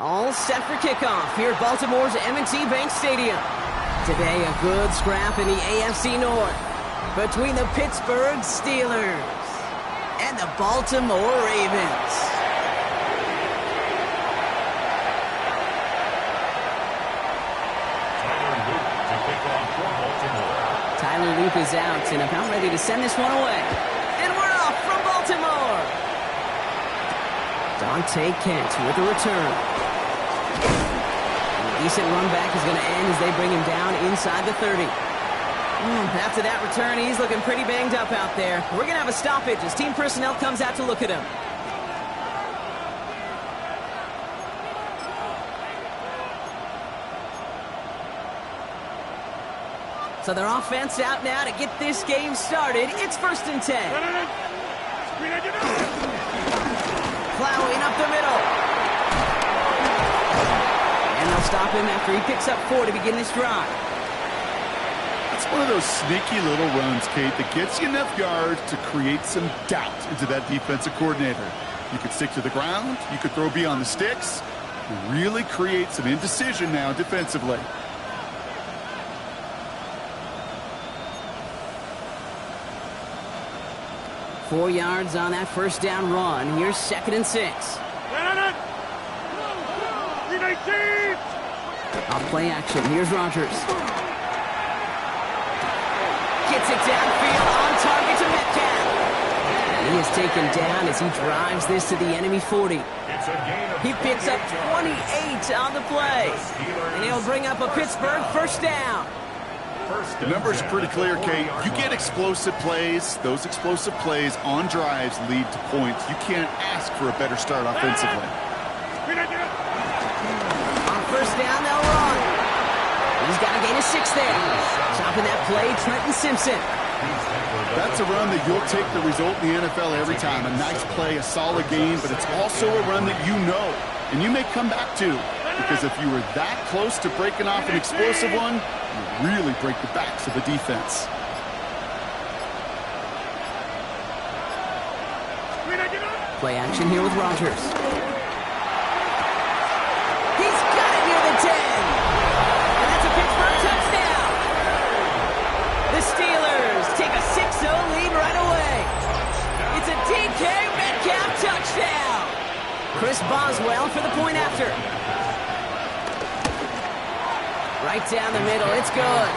All set for kickoff here at Baltimore's M&T Bank Stadium. Today, a good scrap in the AFC North between the Pittsburgh Steelers and the Baltimore Ravens. Tyler Loop is out and about ready to send this one away. And we're off from Baltimore. Dante Kent with the return. A decent run back is going to end as they bring him down inside the 30. After that return, he's looking pretty banged up out there. We're going to have a stoppage as team personnel comes out to look at him. So their offense out now to get this game started. It's 1st and 10. Plowing up the middle. And they'll stop him after he picks up 4 to begin this drive. It's one of those sneaky little runs, Kate, that gets you enough yards to create some doubt into that defensive coordinator. You could stick to the ground. You could throw beyond the sticks. Really create some indecision now defensively. Four yards on that first down run. Here's 2nd and 6. Off play action. Here's Rodgers. Gets it downfield on target to Metcalf. And he is taken down as he drives this to the enemy 40. He picks up 28 on the play. And he'll bring up a Pittsburgh first down. The number's pretty clear, Kate. You get explosive plays. Those explosive plays on drives lead to points. You can't ask for a better start offensively. On first down, they'll run. He's got to gain a 6 there. Stopping that play, Trenton Simpson. That's a run that you'll take the result in the NFL every time. A nice play, a solid game, but it's also a run that you know and you may come back to. Because if you were that close to breaking off an explosive one, you really break the backs of the defense. Play action here with Rodgers. He's got it near the 10. And that's a Pittsburgh touchdown. The Steelers take a 6-0 lead right away. It's a DK Metcalf touchdown. Chris Boswell for the point after. Right down the middle, it's good.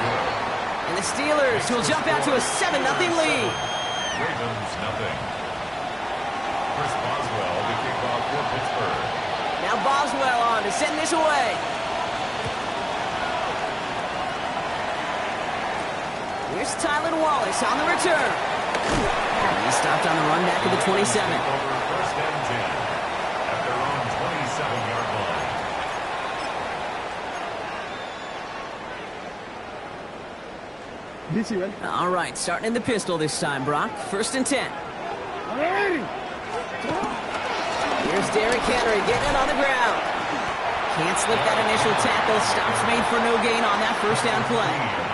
And the Steelers will jump out to a 7-0 lead. Ravens nothing. Chris Boswell, the kickoff for Pittsburgh. Now Boswell on to send this away. Here's Tylan Wallace on the return. He stopped on the run back at the 27. Over first and 10 at their own 27-yard line. All right, starting in the pistol this time, Brock. First and 10. Here's Derrick Henry getting it on the ground. Can't slip that initial tackle. Stops made for no gain on that first down play.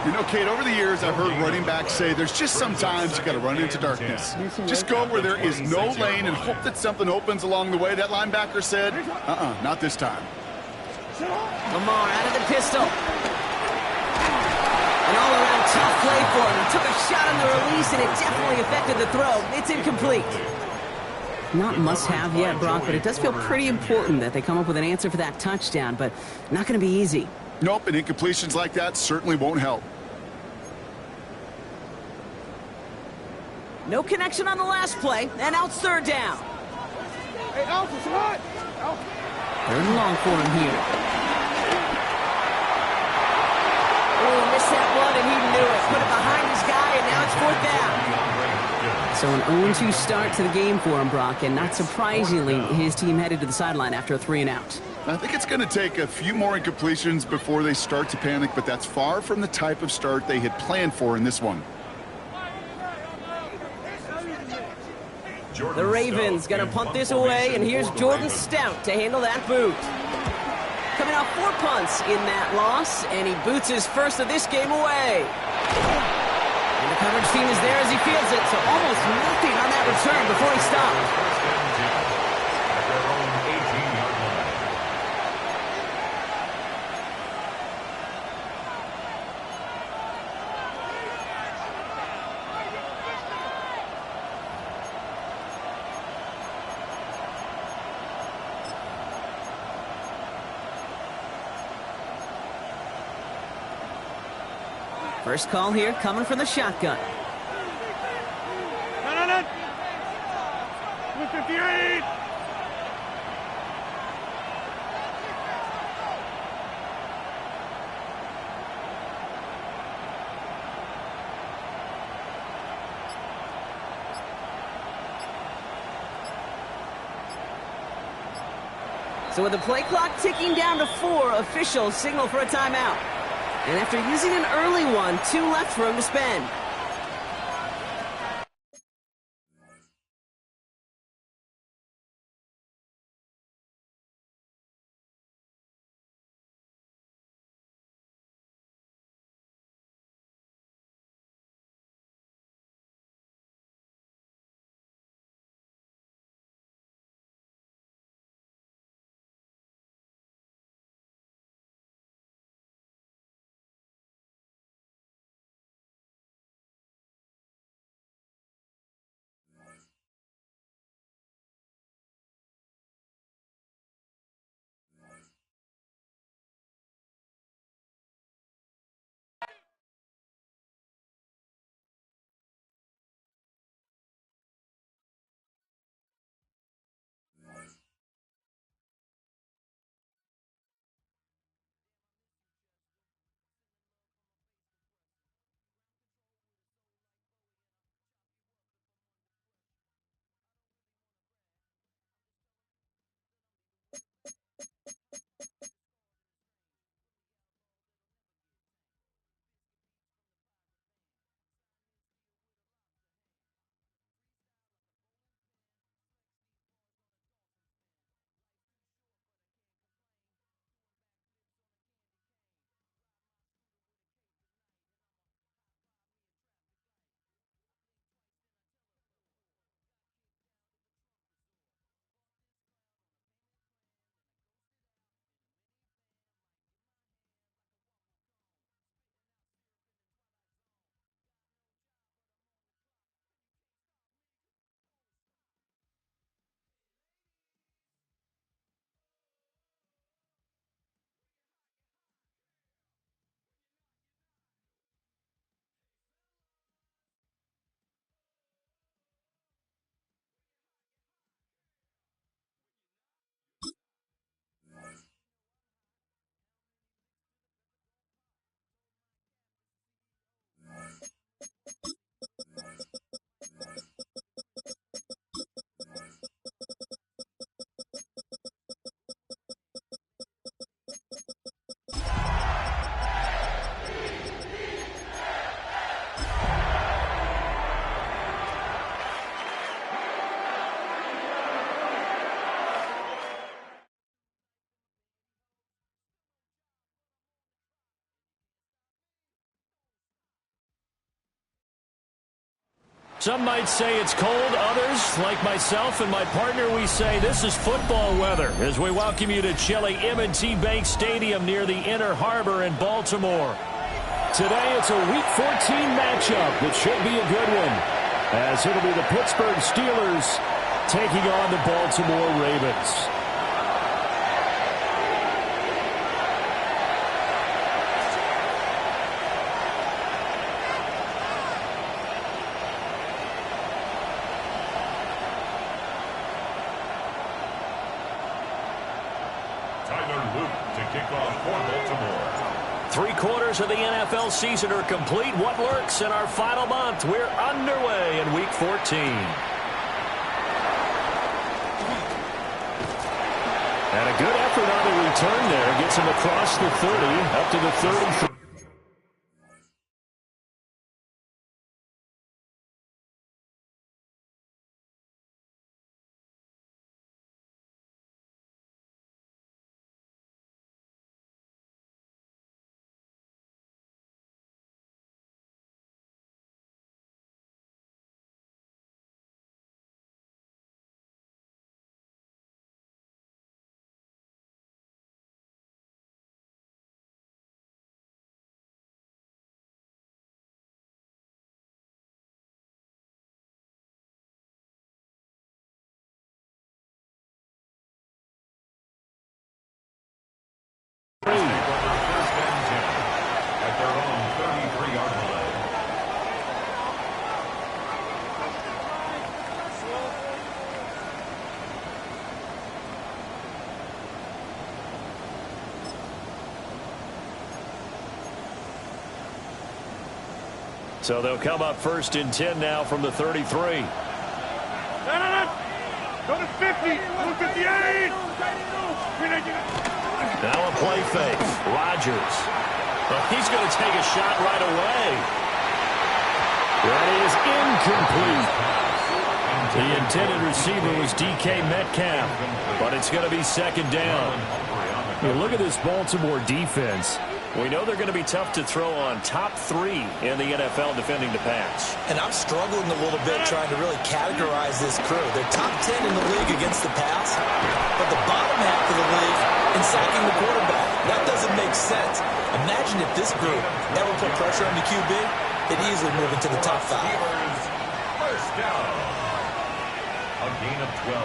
You know, Kate, over the years, I've heard running backs say there's just sometimes you got to run into darkness. Just go where there is no lane and hope that something opens along the way. That linebacker said, not this time. Lamar out of the pistol. An all-around tough play for him. He took a shot on the release, and it definitely affected the throw. It's incomplete. Not must-have yet, Brock, but it does feel pretty important that they come up with an answer for that touchdown, but not going to be easy. Nope, and incompletions like that certainly won't help. No connection on the last play, and out third down. Third and long for him here. Oh, missed that one, and he knew it. Put it behind his guy, and now it's fourth down. So an 0-2 start to the game for him, Brock, and not surprisingly, his team headed to the sideline after a 3-and-out. I think it's going to take a few more incompletions before they start to panic, but that's far from the type of start they had planned for in this one. The Ravens going to punt this away, and here's Jordan Stout to handle that boot. Coming off 4 punts in that loss, and he boots his first of this game away. And the coverage team is there as he fields it, so almost nothing on that return before he stopped. First call here coming from the shotgun. No. 58. So with the play clock ticking down to 4, officials signal for a timeout. And after using an early one, 2 left for him to spend. Some might say it's cold. Others, like myself and my partner, we say this is football weather as we welcome you to chilly M&T Bank Stadium near the Inner Harbor in Baltimore. Today it's a Week 14 matchup that should be a good one, as it'll be the Pittsburgh Steelers taking on the Baltimore Ravens. Three-quarters of the NFL season are complete. What lurks in our final month? We're underway in Week 14. And a good effort on the return there. Gets him across the 30, up to the 33. At their own 33-yard line. So they'll come up first and 10 now from the 33. Go to 50. Go to 58. Now a play fake. Rodgers. Well, he's going to take a shot right away. That is incomplete. The intended receiver was DK Metcalf, but it's going to be second down. Hey, look at this Baltimore defense. We know they're going to be tough to throw on. Top 3 in the NFL defending the pass. And I'm struggling a little bit trying to really categorize this crew. They're top 10 in the league against the pass, but the bottom half of the league in sacking the quarterback. That doesn't make sense. Imagine if this group ever put pressure on the QB, they'd easily move into the top 5. First down. A gain of 12.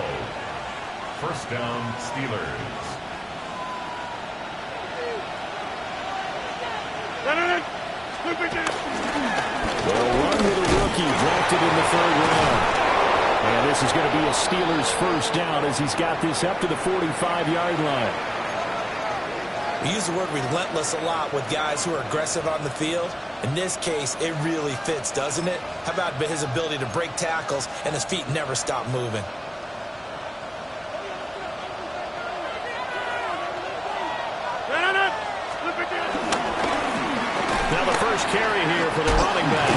First down, Steelers. They'll run with a rookie drafted in the 3rd round. And this is going to be a Steelers first down as he's got this up to the 45-yard line. We use the word relentless a lot with guys who are aggressive on the field. In this case, it really fits, doesn't it? How about his ability to break tackles and his feet never stop moving? Now the first carry here for the running back.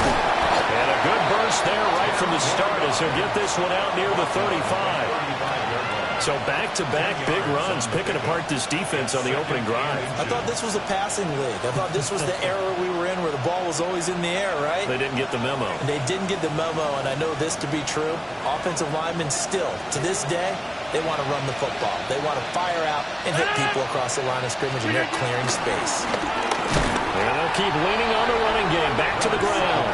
And a good burst there right from the start as he'll get this one out near the 35. So back-to-back big runs, picking apart this defense on the opening drive. I thought this was a passing league. I thought this was the era we were in where the ball was always in the air, right? They didn't get the memo. They didn't get the memo, and I know this to be true. Offensive linemen still, to this day, they want to run the football. They want to fire out and hit people across the line of scrimmage, and they're clearing space. And they'll keep leaning on the running game back to the ground.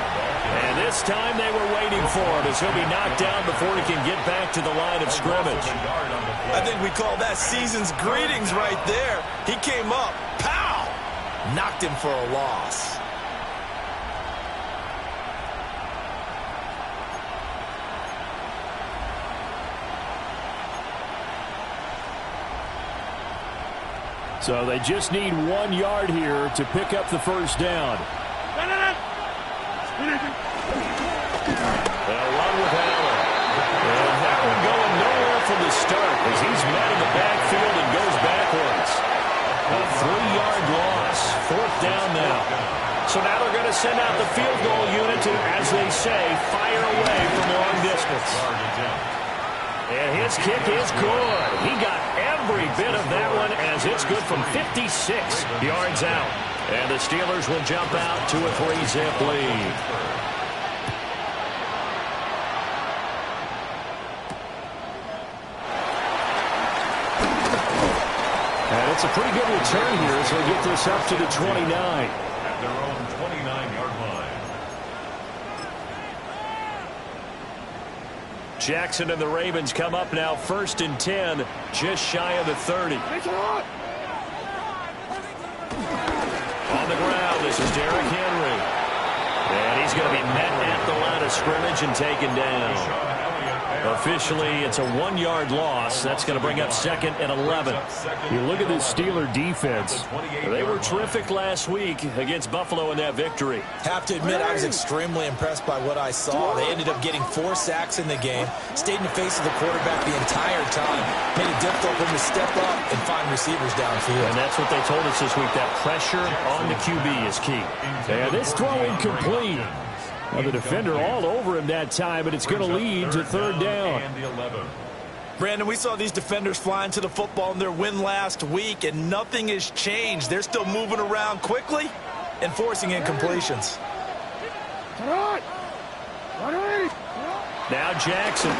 And this time they were waiting for him as he'll be knocked down before he can get back to the line of scrimmage. I think we call that season's greetings right there. He came up, pow! Knocked him for a loss. So they just need 1 yard here to pick up the first down. They'll run with Allen. And that one going nowhere from the start as he's met in the backfield and goes backwards. A 3-yard loss. 4th down now. So now they're going to send out the field goal unit to, as they say, fire away from long distance. And his kick is good. He got every bit of that one as it's good from 56 yards out. And the Steelers will jump out to a 3-zip lead. And it's a pretty good return here as they get this up to the 29. At their own 29-yard line. Jackson and the Ravens come up now 1st and 10, just shy of the 30. On the ground, this is Derrick Henry. And he's going to be met at the line of scrimmage and taken down. Officially, it's a 1-yard loss. That's going to bring up 2nd and 11. You look at this Steeler defense. They were terrific last week against Buffalo in that victory. Have to admit, I was extremely impressed by what I saw. They ended up getting 4 sacks in the game, stayed in the face of the quarterback the entire time, made it difficult for him to step up and find receivers downfield. And that's what they told us this week, that pressure on the QB is key. And this throw incomplete. Well, the defender all over him that time, but it's going to lead to 3rd down. Brandon, we saw these defenders flying to the football in their win last week, and nothing has changed. They're still moving around quickly and forcing incompletions. Now Jackson.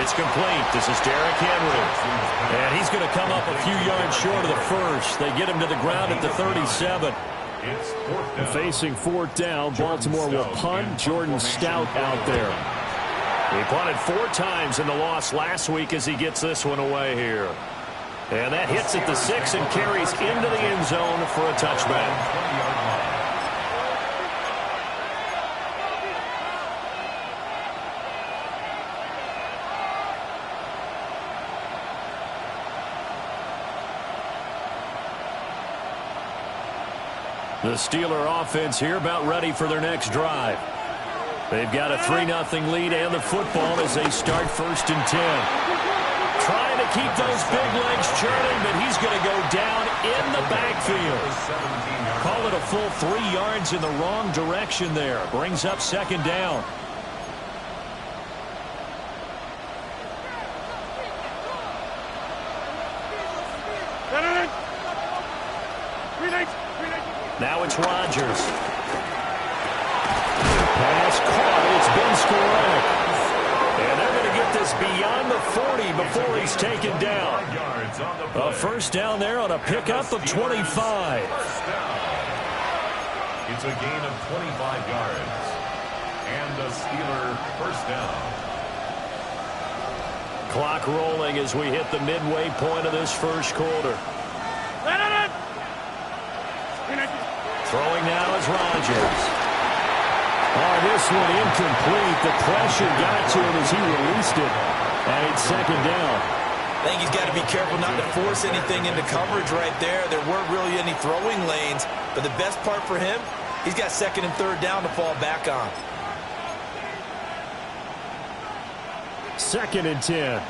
It's complete. This is Derrick Henry. And he's going to come up a few yards short of the first. They get him to the ground at the 37. Facing 4th down, Baltimore will punt. Jordan Stout out there. He punted 4 times in the loss last week as he gets this one away here. And that hits at the 6 and carries into the end zone for a touchback. The Steeler offense here about ready for their next drive. They've got a 3-0 lead and the football as they start 1st and 10. Trying to keep those big legs churning, but he's going to go down in the backfield. Call it a full 3 yards in the wrong direction there. Brings up 2nd down. Now it's Rodgers. Pass caught. It's been sporadic. And they're going to get this beyond the 40 before he's taken down. A 1st down there on a pickup of 25. It's a gain of 25 yards. And a Steeler 1st down. Clock rolling as we hit the midway point of this 1st quarter. Throwing now is Rodgers. Oh, this one incomplete. The pressure got to him as he released it. And it's 2nd down. I think he's got to be careful not to force anything into coverage right there. There weren't really any throwing lanes. But the best part for him, he's got 2nd and 3rd down to fall back on. 2nd and 10.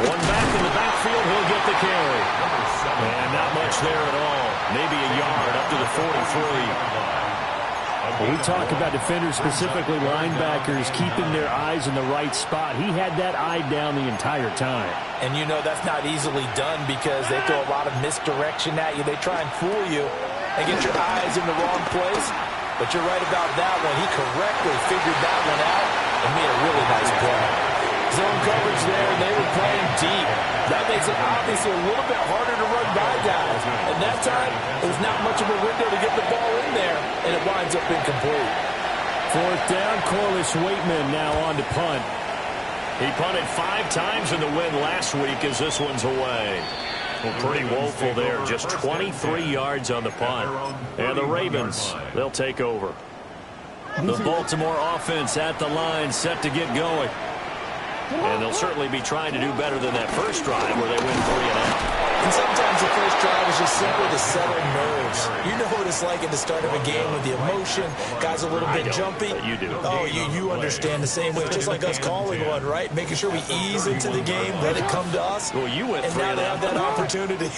One back in the backfield, he'll get the carry. And not much there at all. Maybe a yard up to the 43. When we talk about defenders, specifically linebackers, keeping their eyes in the right spot, he had that eye down the entire time. And you know that's not easily done because they throw a lot of misdirection at you. They try and fool you and get your eyes in the wrong place. But you're right about that one. He correctly figured that one out and made a really nice play. Zone coverage there, and they were playing deep. That makes it obviously a little bit harder to run by guys. And that time, it was not much of a window to get the ball in there, and it winds up incomplete. 4th down, Corliss Waitman now on to punt. He punted 5 times in the win last week as this one's away. Well, pretty woeful there. Just 23 yards on the punt. And the Ravens, they'll take over. The Baltimore offense at the line, set to get going. And they'll certainly be trying to do better than that first drive where they win 3 and out. And sometimes the first drive is just simply to settle nerves. You know what it's like at the start of a game with the emotion. Guys a little bit jumpy. You do. Oh, you understand the same way. It's just like us calling one, right? Making sure we ease into the game, let it come to us. Well, you went 3 and now they have that opportunity.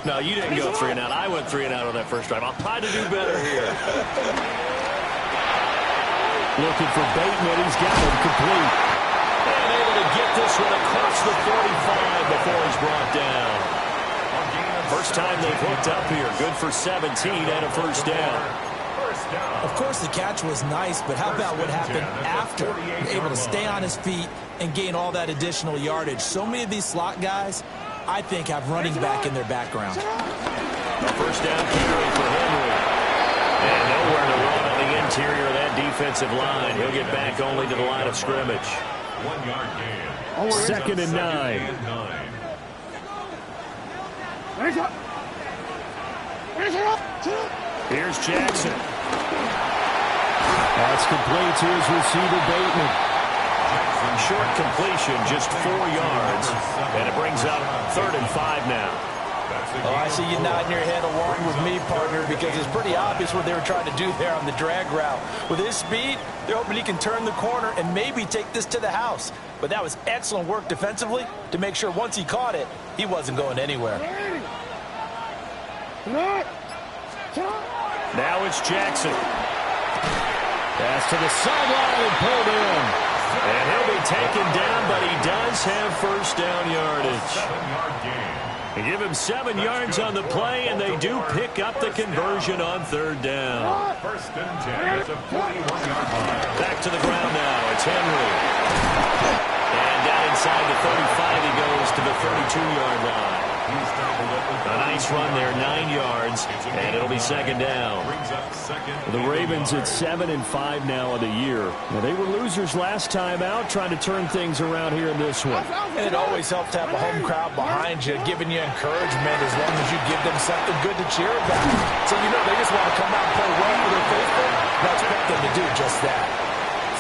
No, you didn't go 3 and out. I went 3 and out on that first drive. I'll try to do better here. Looking for Bateman. He's got him complete. And able to get this one across the 45 before he's brought down. First time they've hooked up here. Good for 17 and a 1st down. Of course, the catch was nice, but how about what happened after? Able to stay on his feet and gain all that additional yardage. So many of these slot guys, I think, have running back in their background. A first down carry for Henry. And nowhere to run on the interior of that defensive line. He'll get back only to the line of scrimmage. 1 yard gain. Second and 9. Here's Jackson. That's complete to his receiver, Bateman. Short completion, just 4 yards. And it brings up 3rd and 5 now. Oh, I see you nodding your head along with me, partner, because it's pretty obvious what they were trying to do there on the drag route. With his speed, they're hoping he can turn the corner and maybe take this to the house. But that was excellent work defensively to make sure once he caught it, he wasn't going anywhere. Now it's Jackson. Pass to the sideline and pulled in. And he'll be taken down, but he does have first down yardage. 7-yard gain. They give him 7 yards on the play, and they do pick up the conversion on 3rd down. First and 10 at the 41-yard line. Back to the ground now. It's Henry. And down inside the 35, he goes to the 32-yard line. A nice run there, 9 yards, and it'll be 2nd down. The Ravens at 7-5 now of the year. Well, they were losers last time out, trying to turn things around here in this one. And it always helps to have a home crowd behind you, giving you encouragement as long as you give them something good to cheer about. So you know they just want to come out and play well for their faithful. I expect them to do just that.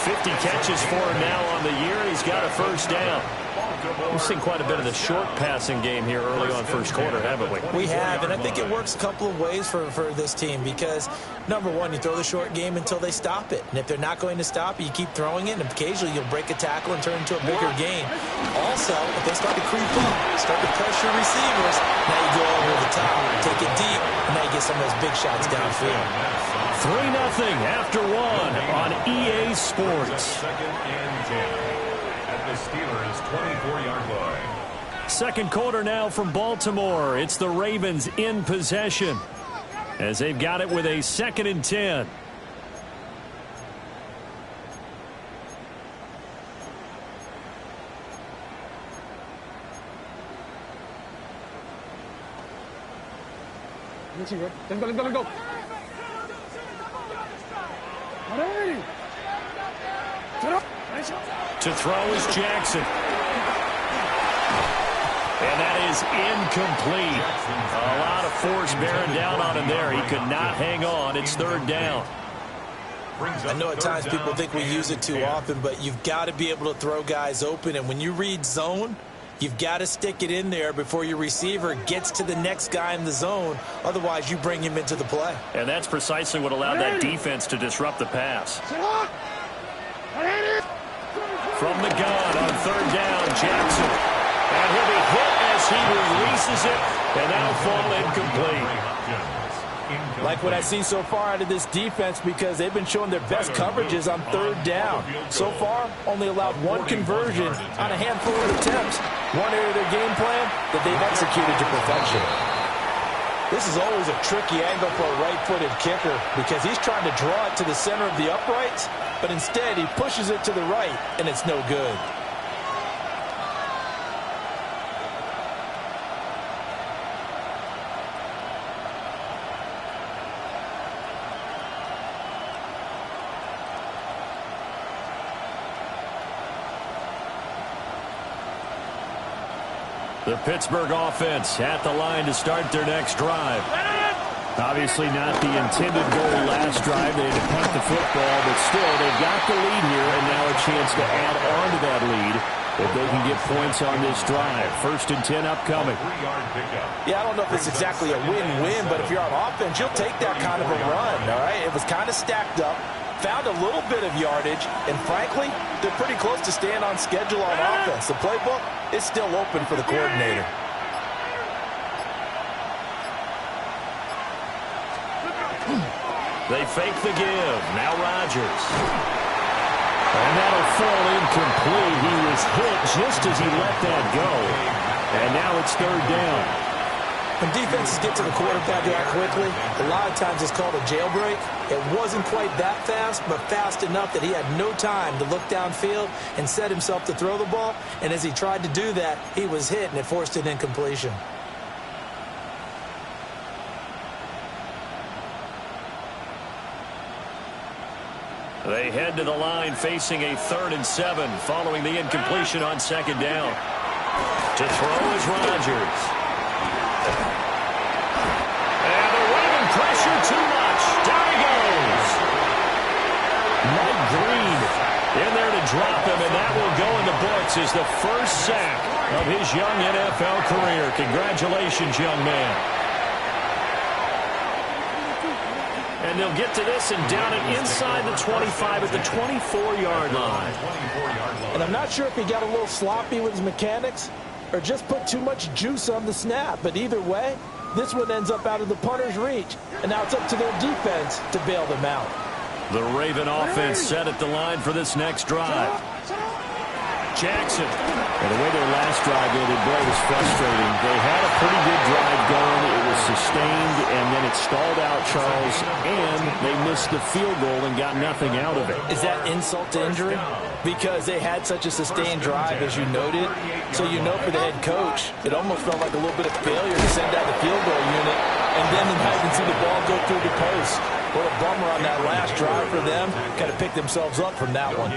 50 catches for him now on the year. He's got a first down. We've seen quite a bit of the short passing game here early on first quarter, haven't we? We have, and I think it works a couple of ways for this team because, number one, you throw the short game until they stop it. And if they're not going to stop it, you keep throwing it, and occasionally you'll break a tackle and turn into a bigger gain. Also, if they start to creep up, start to pressure receivers, now you go over the top, take it deep, and now you get some of those big shots downfield. 3-0 after 1 on EA Sports. Second and 10 at the Steelers' 24-yard line. Second quarter now from Baltimore. It's the Ravens in possession as they've got it with a 2nd and 10. Let's go. To throw is Jackson. And that is incomplete. A lot of force bearing down on him there. He could not hang on. It's 3rd down. I know at times people think we use it too often, but you've got to be able to throw guys open. And when you read zone, you've got to stick it in there before your receiver gets to the next guy in the zone. Otherwise, you bring him into the play. And that's precisely what allowed that defense to disrupt the pass. From the gun on 3rd down, Jackson. And he'll be hit as he releases it, and that'll fall incomplete. Like what I've seen so far out of this defense because they've been showing their best coverages on 3rd down. So far, only allowed 1 conversion on a handful of attempts. One area of their game plan that they've executed to perfection. This is always a tricky angle for a right-footed kicker because he's trying to draw it to the center of the uprights, but instead he pushes it to the right, and it's no good. The Pittsburgh offense at the line to start their next drive. Obviously not the intended goal last drive. They had to punt the football, but still, they've got the lead here, and now a chance to add on to that lead if they can get points on this drive. 1st and 10 upcoming. Yeah, I don't know if it's exactly a win-win, but if you're on offense, you'll take that kind of a run, all right? It was kind of stacked up, found a little bit of yardage, and frankly, they're pretty close to staying on schedule on offense. The playbook is still open for the coordinator. They fake the give. Now Rodgers. And that'll fall incomplete. He was hit just as he let that go. And now it's 3rd down. When defenses get to the quarterback that quickly, a lot of times it's called a jailbreak. It wasn't quite that fast, but fast enough that he had no time to look downfield and set himself to throw the ball. And as he tried to do that, he was hit, and it forced an incompletion. They head to the line facing a 3rd and 7 following the incompletion on 2nd down. To throw is Rodgers. And they're waving pressure too much. Down he goes. Mike Green in there to drop him, and that will go in the books as the first sack of his young NFL career. Congratulations, young man. And they'll get to this and down it inside the 25 at the 24-yard line. And I'm not sure if he got a little sloppy with his mechanics or just put too much juice on the snap. But either way, this one ends up out of the punter's reach. And now it's up to their defense to bail them out. The Raven offense set at the line for this next drive. Jackson. And the way their last drive ended, boy, it was frustrating. They had a pretty good drive going. It was sustained, and then it stalled out, Charles, and they missed the field goal and got nothing out of it. Is that insult to injury? Because they had such a sustained drive, as you noted. So you know for the head coach, it almost felt like a little bit of failure to send out the field goal unit, and then not even see the ball go through the post. What a bummer on that last drive for them. Kind of picked themselves up from that one.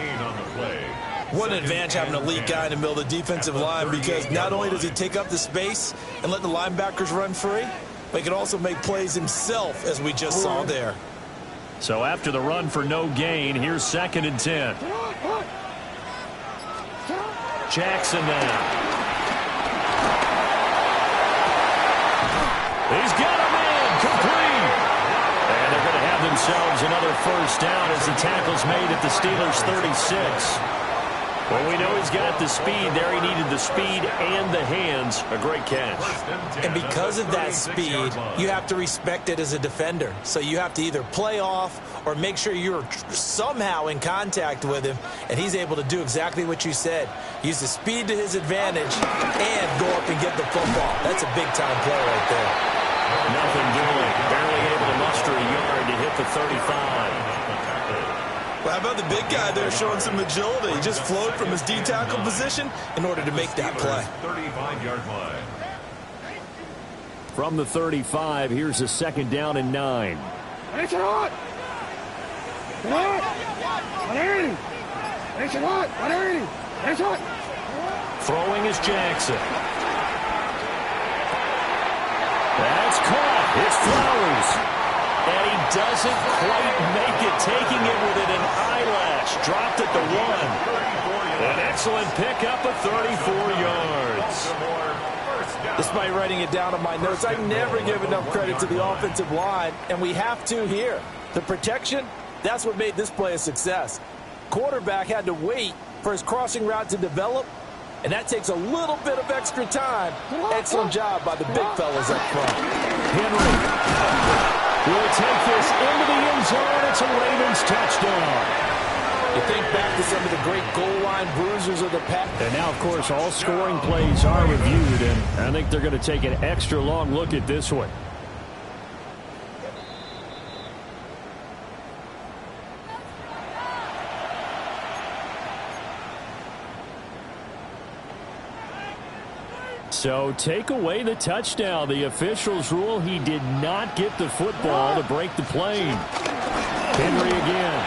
What an advantage having an elite guy in the middle of the defensive line, because not only does he take up the space and let the linebackers run free, but he can also make plays himself, as we just saw there. So after the run for no gain, here's 2nd and 10. Jackson now. He's got a man complete. And they're going to have themselves another first down as the tackle's made at the Steelers' 36. Well, we know he's got the speed there. He needed the speed and the hands. A great catch. And because of that speed, you have to respect it as a defender. So you have to either play off or make sure you're somehow in contact with him. And he's able to do exactly what you said. Use the speed to his advantage and go up and get the football. That's a big-time play right there. Nothing doing. Barely able to muster a yard to hit the 35. Well, how about the big guy there showing some agility? He just flowed from his D-tackle position in order to make that play. 35-yard line. From the 35, here's a 2nd down and 9. Throwing is Jackson. That's caught. It's Flowers. And he doesn't quite make it, taking it within an eyelash. Dropped at the 1. An excellent pickup of 34 yards. Despite writing it down on my notes, I never give enough credit to the offensive line, and we have to here. The protection, that's what made this play a success. Quarterback had to wait for his crossing route to develop, and that takes a little bit of extra time. Excellent job by the big fellas up front. Henry will take this into the end zone. It's a Ravens touchdown. You think back to some of the great goal line bruisers of the past. And now, of course, all scoring plays are reviewed, and I think they're going to take an extra long look at this one. So take away the touchdown. The officials rule he did not get the football to break the plane. Henry again.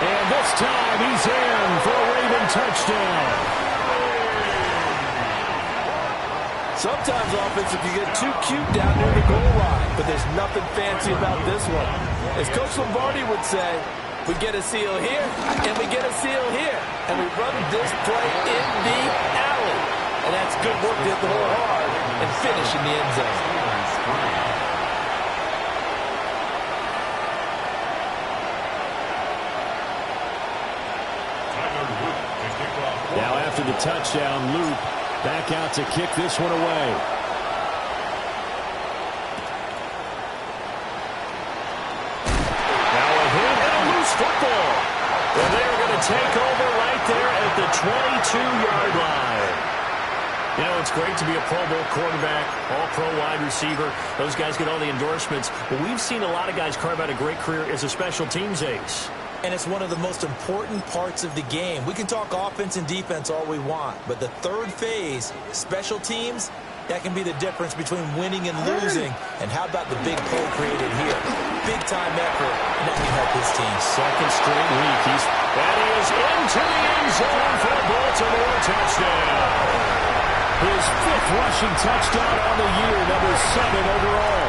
And this time he's in for a Raven touchdown. Sometimes offense, if you get too cute down near the goal line, but there's nothing fancy about this one. As Coach Lombardi would say, we get a seal here, and we get a seal here, and we run this play in the alley. And that's good work to hit the hole hard and finish in the end zone. Now after the touchdown, Loop back out to kick this one away. Now a hit and a loose football. And they're going to take over right there at the 22-yard line. You know, it's great to be a Pro Bowl quarterback, all-pro wide receiver. Those guys get all the endorsements. But we've seen a lot of guys carve out a great career as a special teams ace. And it's one of the most important parts of the game. We can talk offense and defense all we want, but the third phase, special teams, that can be the difference between winning and losing. And how about the big play created here? Big-time effort, and that can help his team. Second straight week. That is into the end zone for a Baltimore touchdown. His fifth rushing touchdown on the year, number 7 overall.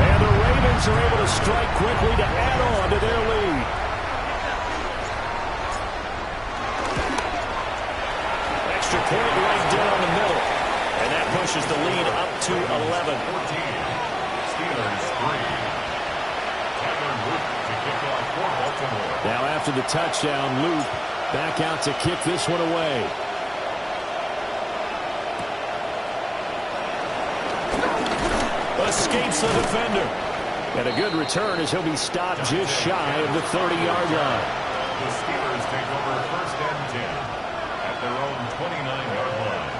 And the Ravens are able to strike quickly to add on to their lead. Extra point right down the middle. And that pushes the lead up to 11. 14. Steelers 3. To kick off for Baltimore. Now after the touchdown, Luke back out to kick this one away. Escapes the defender. And a good return as he'll be stopped just shy of the 30-yard line. The Steelers take over first and 10 at their own 29-yard line.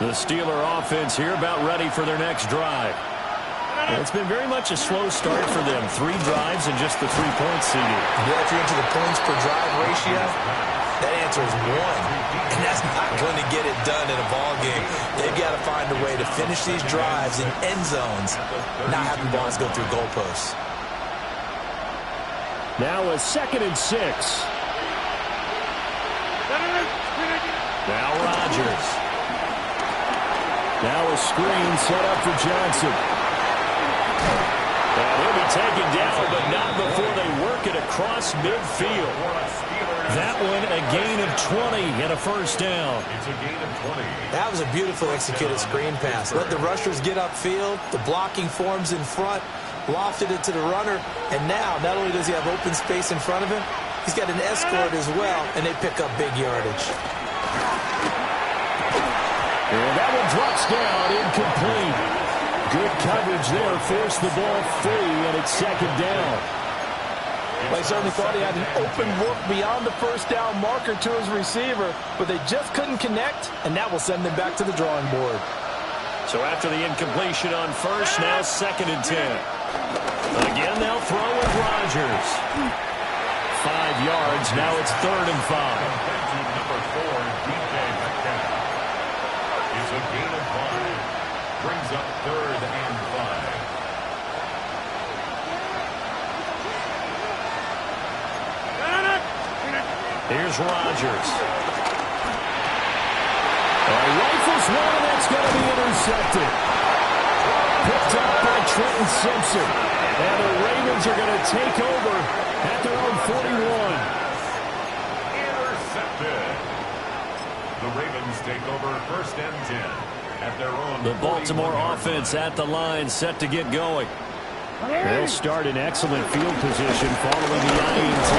The Steeler offense here about ready for their next drive. Well, it's been very much a slow start for them. 3 drives and just the 3 points seeded. Yeah, if you're into the points per drive ratio, that answer is 1. And that's not going to get it done in a ball game. They've got to find a way to finish these drives in end zones, not having balls go through goalposts. Now a 2nd and 6. Now Rodgers. Now a screen set up for Johnson. And he'll be taken down, but not before they work it across midfield. That one a gain of 20 and a first down. It's a gain of 20. That was a beautiful executed screen pass. Let the rushers get upfield. The blocking forms in front. Lofted it to the runner. And now, not only does he have open space in front of him, he's got an escort as well, and they pick up big yardage. And that one drops down, incomplete. Good coverage there, forced the ball free, and it's 2nd down. They certainly thought he had an open look beyond the first down marker to his receiver, but they just couldn't connect, and that will send them back to the drawing board. So after the incompletion on first, now 2nd and 10. Again, they'll throw with Rodgers. 5 yards, now it's 3rd and 5. Number 4, DJ McKenna. It's a gain of 5. Brings up 3rd and 5. Here's Rodgers. Rifles one, and that's going to be intercepted. Picked up by Trenton Simpson. And the Ravens are going to take over at their own 41. Intercepted. The Ravens take over first and 10. At their own the Baltimore offense at the line, set to get going. They'll start in excellent field position following the INT.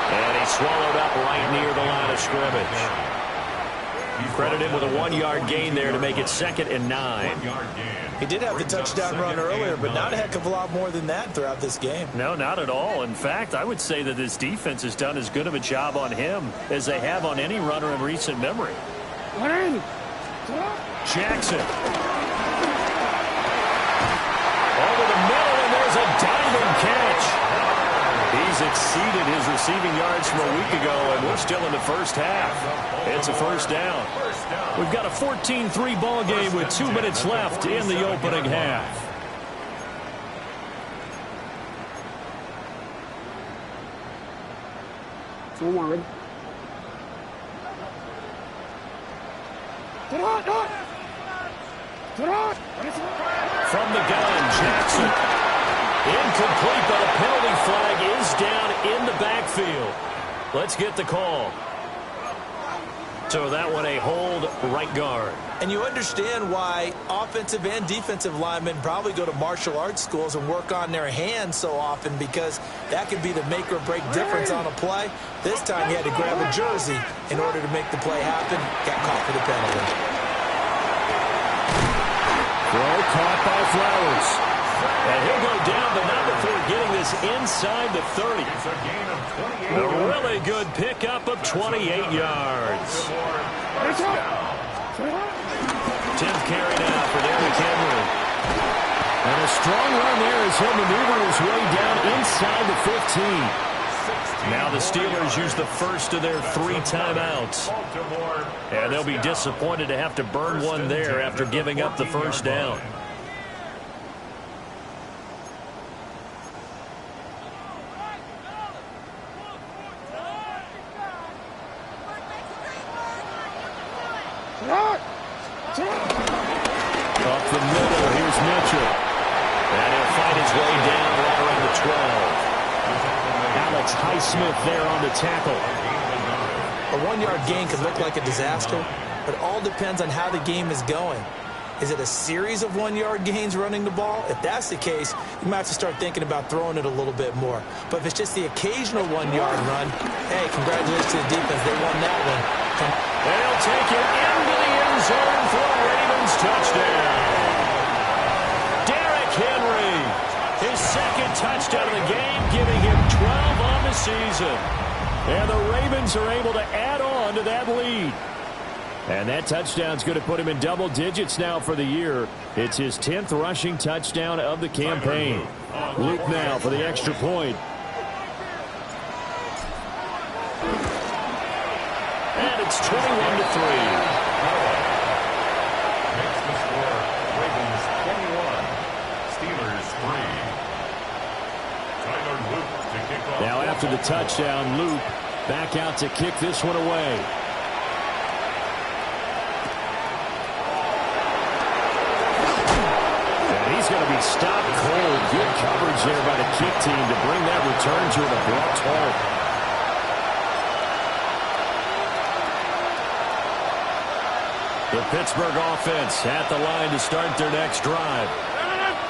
And he swallowed up right near the line of scrimmage. Credit him with a 1-yard gain there to make it 2nd and 9. He did have the touchdown run earlier, but not a heck of a lot more than that throughout this game. No, not at all. In fact, I would say that this defense has done as good of a job on him as they have on any runner in recent memory. Jackson. Over the middle, and there's a diving catch. He's exceeded his receiving yards from a week ago, and we're still in the first half. It's a first down. We've got a 14-3 ball game with 2 minutes left in the opening half. From the gun, Jackson. Incomplete, but a penalty flag is down in the backfield. Let's get the call. So that one a hold right guard. And you understand why offensive and defensive linemen probably go to martial arts schools and work on their hands so often, because that could be the make or break difference on a play. This time he had to grab a jersey in order to make the play happen. Got caught for the penalty. Throw caught by Flowers. And he'll go down, but not before getting this inside the 30. A really good pickup of 28 yards. 10th carry now for Derrick Henry. And a strong run there as he'll maneuver his way down inside the 15. Now the Steelers use the first of their 3 timeouts. And they'll be disappointed to have to burn one there after giving up the first down. Up the middle, here's Mitchell. And he'll fight his way down right around the 12. Alex Highsmith there on the tackle. A 1-yard gain could look like a disaster, but it all depends on how the game is going. Is it a series of 1-yard gains running the ball? If that's the case, you might have to start thinking about throwing it a little bit more. But if it's just the occasional 1-yard run, hey, congratulations to the defense. They won that one. They'll take it into the end zone for a Ravens touchdown. Derrick Henry, his second touchdown of the game, giving him 12 on the season. And the Ravens are able to add on to that lead. And that touchdown's going to put him in double digits now for the year. It's his 10th rushing touchdown of the campaign. Luke now for the extra point. And it's 21-3. Makes the score Ravens 21, Steelers 3. Tyler Luke to kick off. Now after the touchdown, Luke back out to kick this one away. He's going to be stopped cold. Good coverage there by the kick team to bring that return to an abrupt halt. The Pittsburgh offense at the line to start their next drive.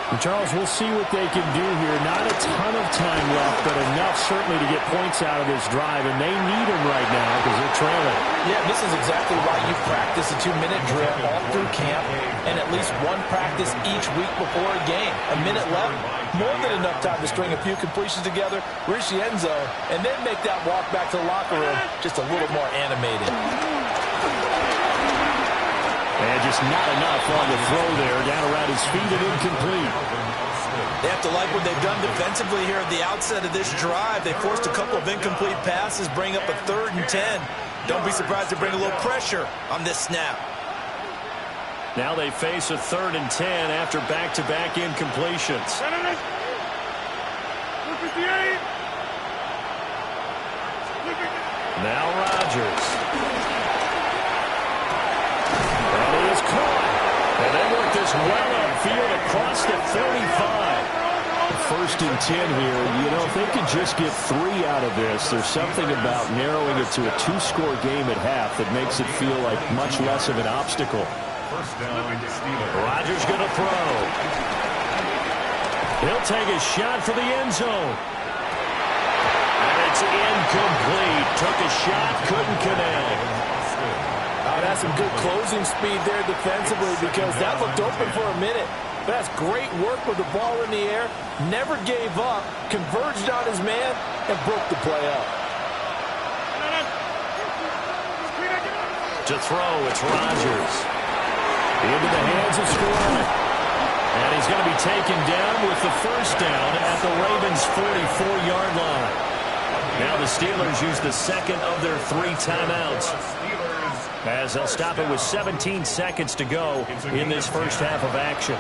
And Charles, we'll see what they can do here. Not a ton of time left, but enough certainly to get points out of this drive, and they need them right now because they're trailing. Yeah, this is exactly why you practice a 2-minute drill all through camp and at least one practice each week before a game. A minute left, more than enough time to string a few completions together, reach the end zone, and then make that walk back to the locker room just a little more animated. And just not enough on the throw there, down around his feet and incomplete. They have to like what they've done defensively here at the outset of this drive. They forced a couple of incomplete passes, bring up a 3rd and 10. Don't be surprised to bring a little pressure on this snap. Now they face a 3rd and 10 after back-to-back incompletions. Now Rodgers. And he is caught. And they work this well upfield across the 35. 1st and 10 here. You know, if they could just get 3 out of this, there's something about narrowing it to a 2-score game at half that makes it feel like much less of an obstacle. First down, Steelers. Rodgers going to throw. He'll take a shot for the end zone. And it's incomplete. Took a shot, couldn't connect. That's some good closing speed there defensively because that looked open for a minute. That's great work with the ball in the air. Never gave up, converged on his man, and broke the play up. To throw, it's Rodgers. Into the hands of Scoring. And he's going to be taken down with the first down at the Ravens' 44-yard line. Now the Steelers use the second of their 3 timeouts, as they'll stop it with 17 seconds to go in this first half of action.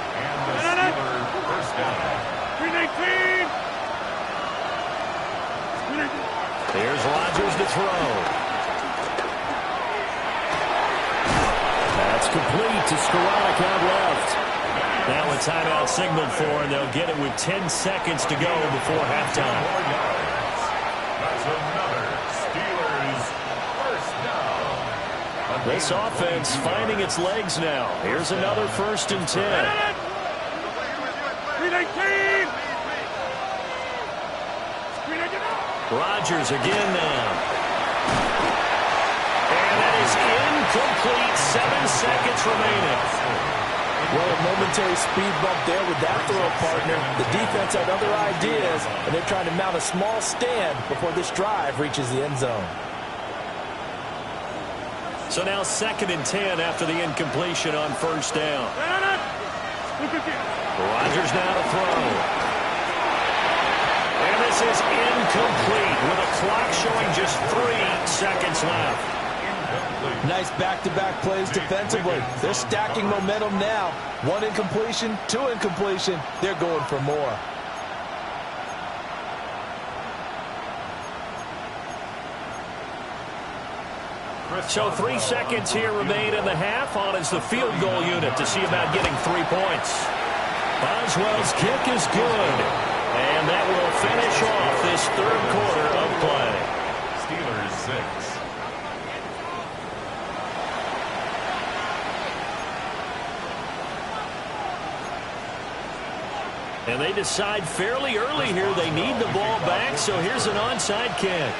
Here's Rodgers to throw. That's complete to Skoranek out left. Now a timeout signaled for, and they'll get it with 10 seconds to go before halftime. That's another Steelers first down. This offense finding its legs now. Here's another 1st and 10. Rodgers again now. And that is incomplete. 7 seconds remaining. Well, a momentary speed bump there with that throw, partner. The defense had other ideas, and they're trying to mount a small stand before this drive reaches the end zone. So now 2nd and 10 after the incompletion on first down. Rodgers now to throw. And this is incomplete with a clock showing just 3 seconds left. Nice back-to-back plays defensively. They're stacking momentum now. 1 incompletion, 2 incompletion. They're going for more. So 3 seconds here remain in the half. On is the field goal unit to see about getting 3 points. Boswell's kick is good. And that will finish off this 3rd quarter of play. Steelers 6. And they decide fairly early here they need the ball back, so here's an onside kick.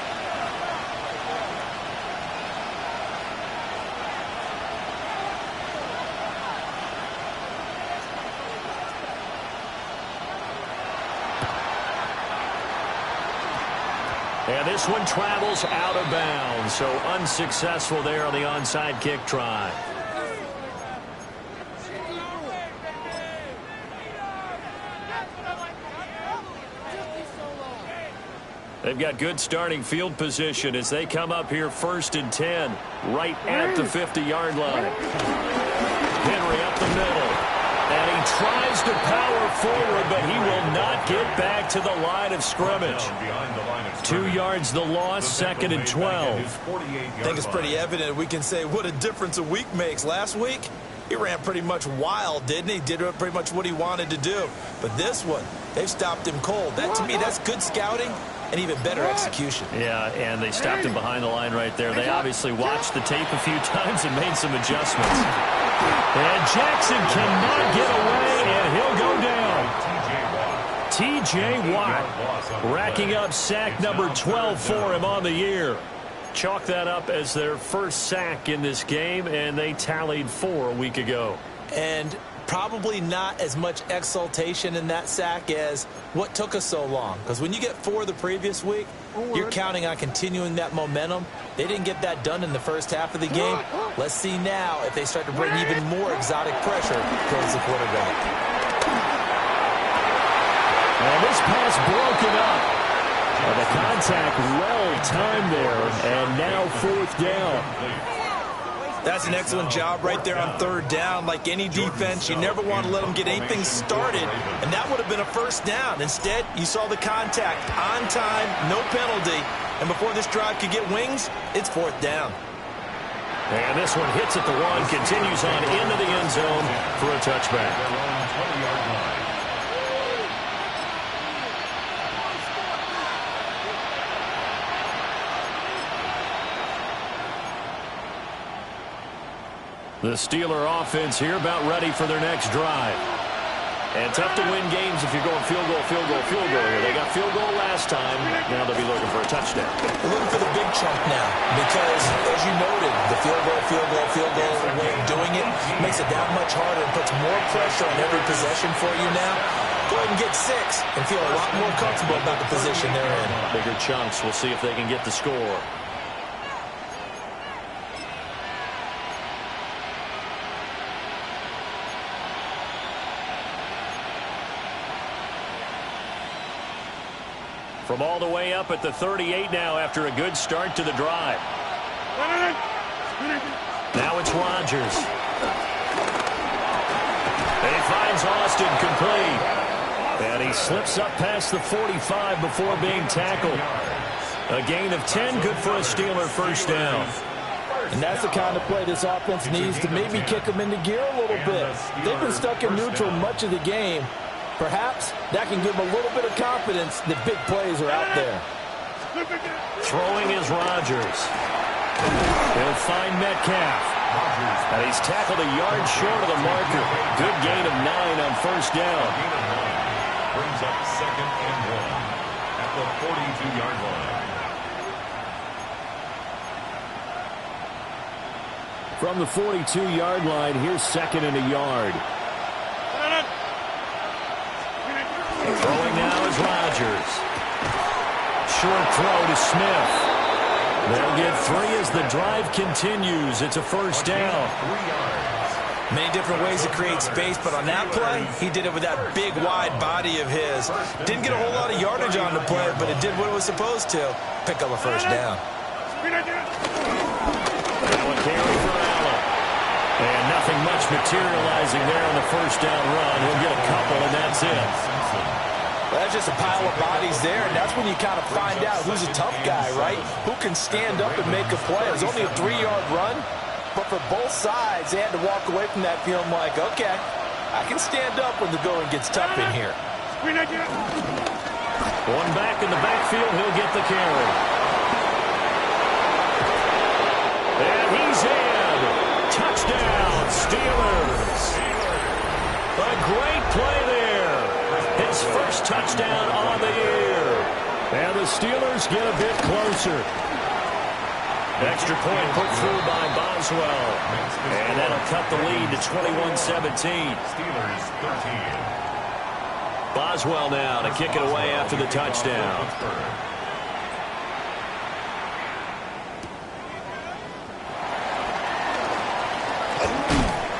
And this one travels out of bounds, so unsuccessful there on the onside kick try. They've got good starting field position as they come up here 1st and 10, right at the 50-yard line. Henry up the middle. And he tries to power forward, but he will not get back to the line of scrimmage. 2 yards the loss, 2nd and 12. I think it's pretty evident we can say what a difference a week makes. Last week, he ran pretty much wild, didn't he? Did pretty much what he wanted to do. But this one, they've stopped him cold. That, to me, that's good scouting and even better execution. Yeah, and they stopped him behind the line right there. They obviously watched the tape a few times and made some adjustments. And Jackson cannot get away, and he'll go down. T.J. Watt racking up sack number 12 for him on the year. Chalk that up as their first sack in this game, and they tallied 4 a week ago. And probably not as much exultation in that sack as what took us so long. Because when you get 4 the previous week, you're counting on continuing that momentum. They didn't get that done in the first half of the game. Let's see now if they start to bring even more exotic pressure towards the quarterback. And this pass broken up. And the contact well-timed there, and now 4th down. That's an excellent job right there on 3rd down. Like any defense, you never want to let them get anything started, and that would have been a first down. Instead, you saw the contact on time, no penalty, and before this drive could get wings, it's 4th down. And this one hits at the 1, continues on into the end zone for a touchback. The Steeler offense here about ready for their next drive. And tough to win games if you're going field goal here. They got field goal last time. Now they'll be looking for a touchdown. They're looking for the big chunk now because, as you noted, the field goal way of doing it makes it that much harder and puts more pressure on every possession for you now. Go ahead and get 6 and feel a lot more comfortable about the position they're in. Bigger chunks. We'll see if they can get the score. From all the way up at the 38 now after a good start to the drive. Now it's Rodgers. He finds Austin complete. And he slips up past the 45 before being tackled. A gain of 10, good for a Steeler first down. And that's the kind of play this offense needs to maybe kick them into gear a little bit. They've been stuck in neutral much of the game. Perhaps that can give them a little bit of confidence that big plays are out there. Throwing is Rodgers. He'll find Metcalf. And he's tackled a yard short of the marker. Good gain of 9 on first down. Brings up 2nd and 1 at the 42-yard line. From the 42-yard line, here's 2nd and a yard. Throwing now is Rodgers. Short throw to Smith. They'll get 3 as the drive continues. It's a first down. Many different ways to create space, but on that play, he did it with that big, wide body of his. Didn't get a whole lot of yardage on the play, but it did what it was supposed to. Pick up a first down. Now a carry for Allen. And nothing much materializing there on the first down run. He'll get a couple, and that's it. Well, that's just a pile of bodies there, and that's when you kind of find out who's a tough guy, right? Who can stand up and make a play. It was only a 3-yard run, but for both sides, they had to walk away from that feeling like, okay, I can stand up when the going gets tough in here. One back in the backfield, he'll get the carry. And he's in. Touchdown, Steelers. A great play there. His first touchdown on the year. And the Steelers get a bit closer. Extra point put through by Boswell. And that'll cut the lead to 21-17. Steelers 13. Boswell now to kick it away after the touchdown.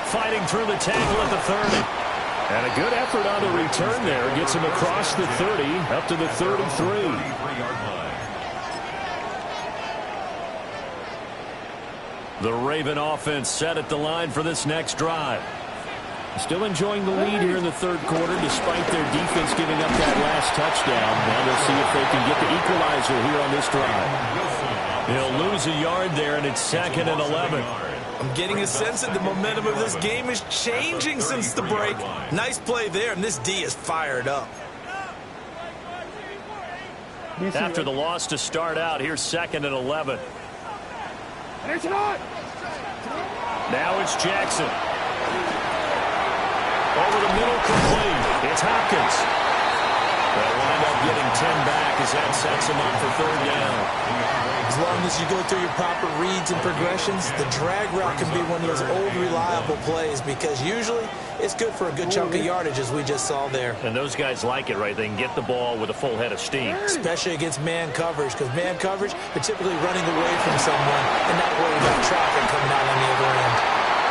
Fighting through the tackle at the 30. And a good effort on the return there. Gets him across the 30, up to the 33. The Raven offense set at the line for this next drive. Still enjoying the lead here in the third quarter despite their defense giving up that last touchdown. Now they'll see if they can get the equalizer here on this drive. They'll lose a yard there, and it's 2nd and 11. I'm getting a sense that the momentum of this game is changing since the break. Nice play there, and this D is fired up. After the loss to start out, here's 2nd and 11. Now it's Jackson. Over the middle, complete. It's Hopkins. They'll wind up getting 10 back as that sets him up for 3rd down. As long as you go through your proper reads and progressions, the drag route can be one of those old, reliable plays because usually it's good for a good chunk of yardage, as we just saw there. And those guys like it, right? They can get the ball with a full head of steam. Especially against man coverage, because man coverage, they're typically running away from someone and not worrying about traffic coming out on the other end.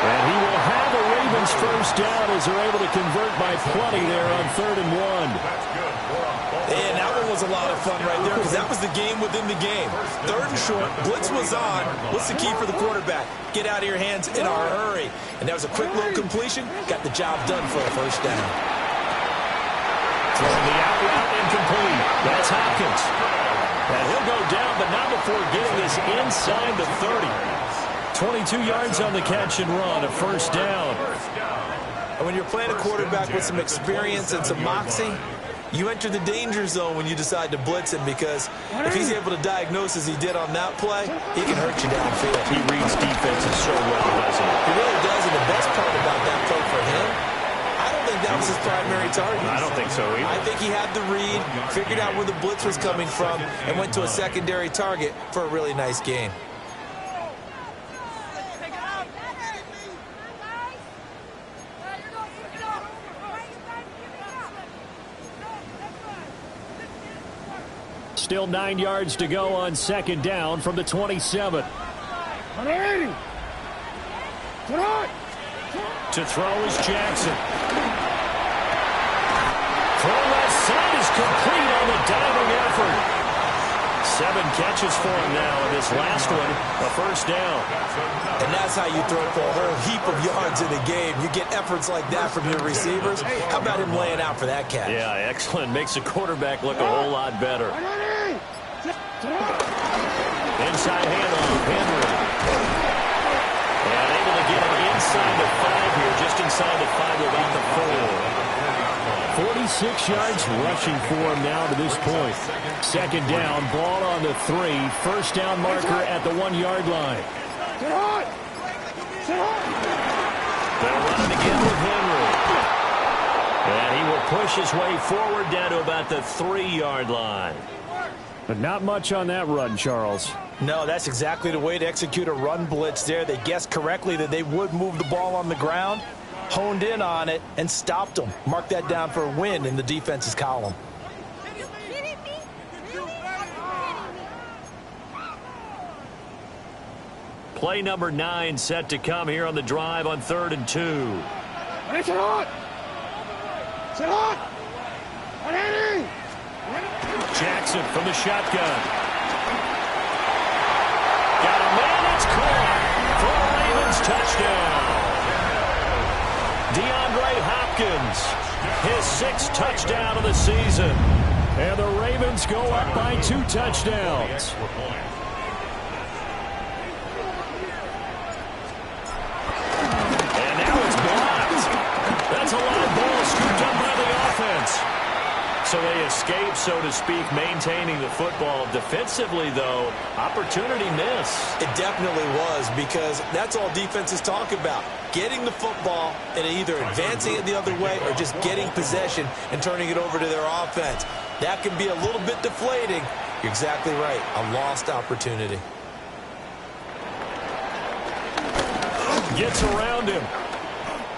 And he will have a Ravens first down as they're able to convert by plenty there on 3rd and 1. And that one was a lot of fun right there because that was the game within the game. 3rd and short, blitz was on. What's the key for the quarterback? Get out of your hands in a hurry. And that was a quick little completion. Got the job done for a first down. Throwing the out route incomplete. That's Hopkins. And he'll go down, but not before getting this inside the 30. 22 yards on the catch and run, a first down. And when you're playing a quarterback with some experience and some moxie, you enter the danger zone when you decide to blitz him because if he's able to diagnose as he did on that play, he can hurt you downfield. He reads defenses so well, doesn't he? He really does, and the best part about that play for him, I don't think that was his primary target. I don't think so either. I think he had the read, figured out where the blitz was coming from, and went to a secondary target for a really nice gain. Still 9 yards to go on 2nd down from the 27. To throw is Jackson. Throw left side is complete on the diving effort. 7 catches for him now, and this last one, a first down. And that's how you throw for a whole heap of yards in a game. You get efforts like that from your receivers. How about him laying out for that catch? Yeah, excellent. Makes the quarterback look a whole lot better. Inside handoff, Henry. And able to get him inside the 5 here, just inside the 5, about the 4. 46 yards rushing for him now to this point. 2nd down, ball on the 3. First down marker at the 1-yard line. They'll run it again with Henry. And he will push his way forward down to about the 3-yard line. But not much on that run, Charles. No, that's exactly the way to execute a run blitz there. They guessed correctly that they would move the ball on the ground. honed in on it, and stopped them. Mark that down for a win in the defense's column. Play number 9 set to come here on the drive on 3rd and 2. Sit on! Sit on! Jackson from the shotgun. Got a man, it's caught for a Ravens touchdown. DeAndre Hopkins, his 6th touchdown of the season. And the Ravens go up by 2 touchdowns. And now it's blocked. That's a live ball scooped up by the offense. So they escape, so to speak, maintaining the football. Defensively, though, opportunity miss. It definitely was, because that's all defenses talk about. Getting the football and either advancing it the other way or just getting possession and turning it over to their offense. That can be a little bit deflating. You're exactly right. A lost opportunity. Gets around him.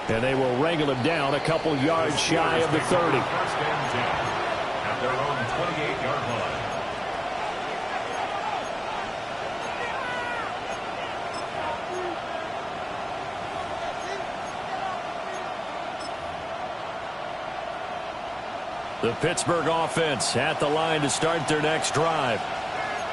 And they will wrangle him down a couple yards shy of the 30. First and 10 at their own 28-yard line. The Pittsburgh offense at the line to start their next drive.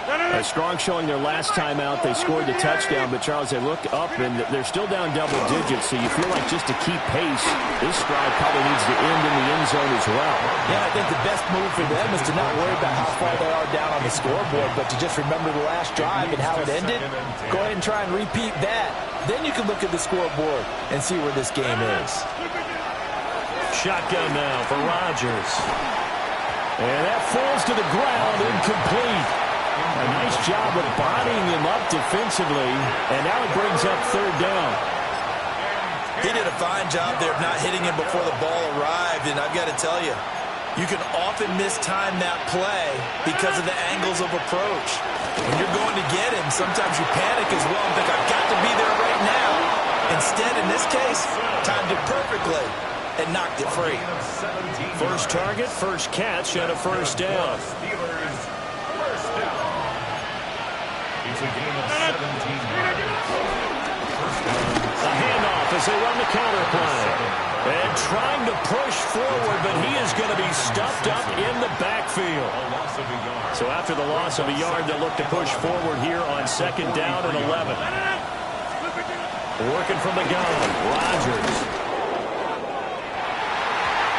A strong showing their last time out. They scored the touchdown, but, Charles, they look up, and they're still down double digits, so you feel like just to keep pace, this drive probably needs to end in the end zone as well. Yeah, I think the best move for them is to not worry about how far they are down on the scoreboard, but to just remember the last drive and how it ended. Go ahead and try and repeat that. Then you can look at the scoreboard and see where this game is. Shotgun now for Rodgers. And that falls to the ground, incomplete. A nice job of bodying him up defensively, and now it brings up 3rd down. He did a fine job there of not hitting him before the ball arrived, and I've got to tell you, you can often mistime that play because of the angles of approach. When you're going to get him, sometimes you panic as well and think, I've got to be there right now. Instead, in this case, timed it perfectly and knocked it free. First target, first catch, and a first down. Steelers, first down. It's a gain of 17 yards. First down. A handoff as they run the counter play. And trying to push forward, but he is going to be stuffed up in the backfield. A loss of a yard. So after the loss of a yard, they'll look to push forward here on 2nd down and 11. Working from the gun, Rodgers.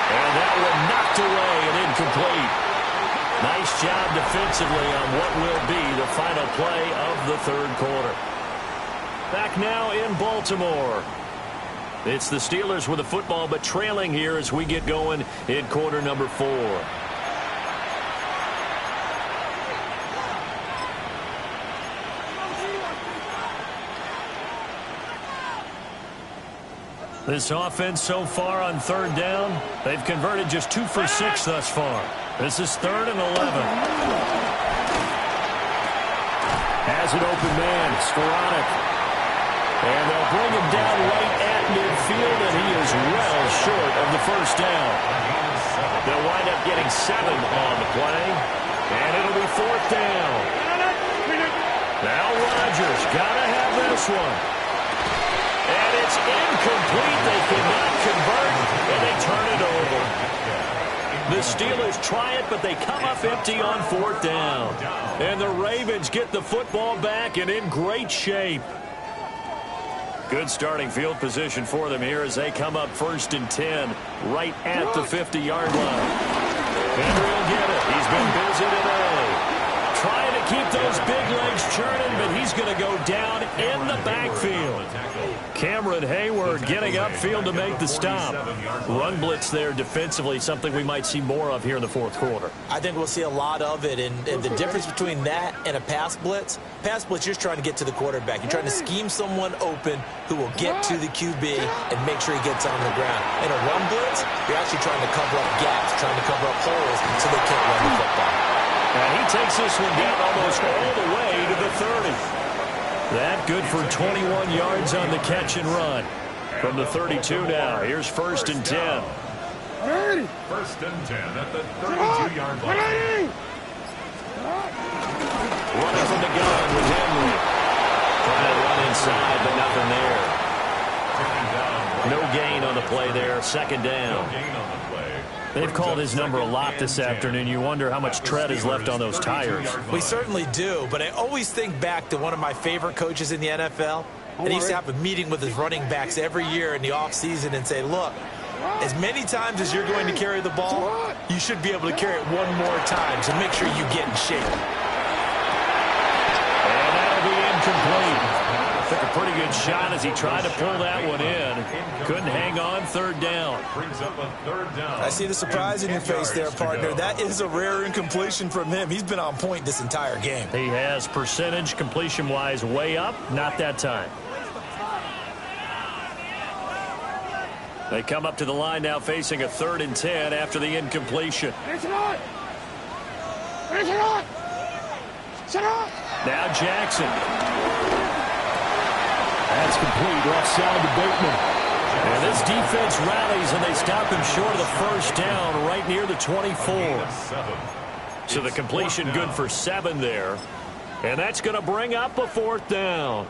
And that one knocked away and incomplete. Nice job defensively on what will be the final play of the 3rd quarter. Back now in Baltimore. It's the Steelers with the football, but trailing here as we get going in quarter number 4. This offense so far on 3rd down, they've converted just 2 for 6 thus far. This is 3rd and 11. Has an open man, Skoranek. And they'll bring him down right at midfield, and he is well short of the first down. They'll wind up getting 7 on the play, and it'll be 4th down. Now Rodgers got to have this one. And it's incomplete. They cannot convert, and they turn it over. The Steelers try it, but they come up empty on 4th down. And the Ravens get the football back and in great shape. Good starting field position for them here as they come up 1st and 10, right at the 50-yard line. Henry will get it. He's been busy today. Trying to keep those big legs churning, but he's going to go down in the backfield. Cameron Hayward getting upfield to make the stop. Run blitz there defensively, something we might see more of here in the 4th quarter. I think we'll see a lot of it, and the difference between that and a pass blitz, you're just trying to get to the quarterback. You're trying to scheme someone open who will get to the QB and make sure he gets on the ground. In a run blitz, you're actually trying to cover up gaps, trying to cover up holes so they can't run the football. And he takes this one down almost all the way to the 30. That good for 21 yards on the catch and run. From the 32 now, here's 1st and 10. Ready. 1st and 10 at the 32-yard line. Ready. Running from the gun with Henry. Trying to run inside, but nothing there. No gain on the play there. 2nd down. No gain on the play. They've called his number a lot this afternoon. You wonder how much tread is left on those tires. We certainly do, but I always think back to one of my favorite coaches in the NFL. And he used to have a meeting with his running backs every year in the offseason and say, look, as many times as you're going to carry the ball, you should be able to carry it one more time, so make sure you get in shape. And that'll be incomplete. Took a pretty good shot as he tried to pull that one in. Couldn't hang on. 3rd down. Brings up a 3rd down. I see the surprise in your face there, partner. That is a rare incompletion from him. He's been on point this entire game. He has percentage completion-wise way up. Not that time. They come up to the line now facing a 3rd and 10 after the incompletion. Now Jackson. That's complete. Offside to Bateman. And this defense rallies, and they stop him short of the 1st down right near the 24. So the completion good for 7 there. And that's going to bring up a 4th down.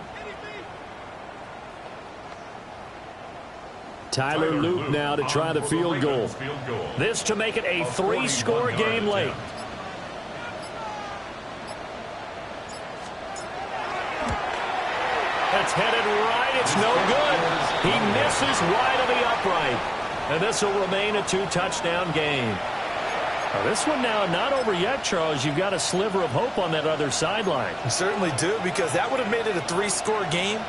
Tyler Luke now to try the field goal. This to make it a 3-score game late. It's headed right. It's no good. He misses wide of the upright. And this will remain a 2-touchdown game. Now this one now not over yet, Charles. You've got a sliver of hope on that other sideline. You certainly do, because that would have made it a 3-score game,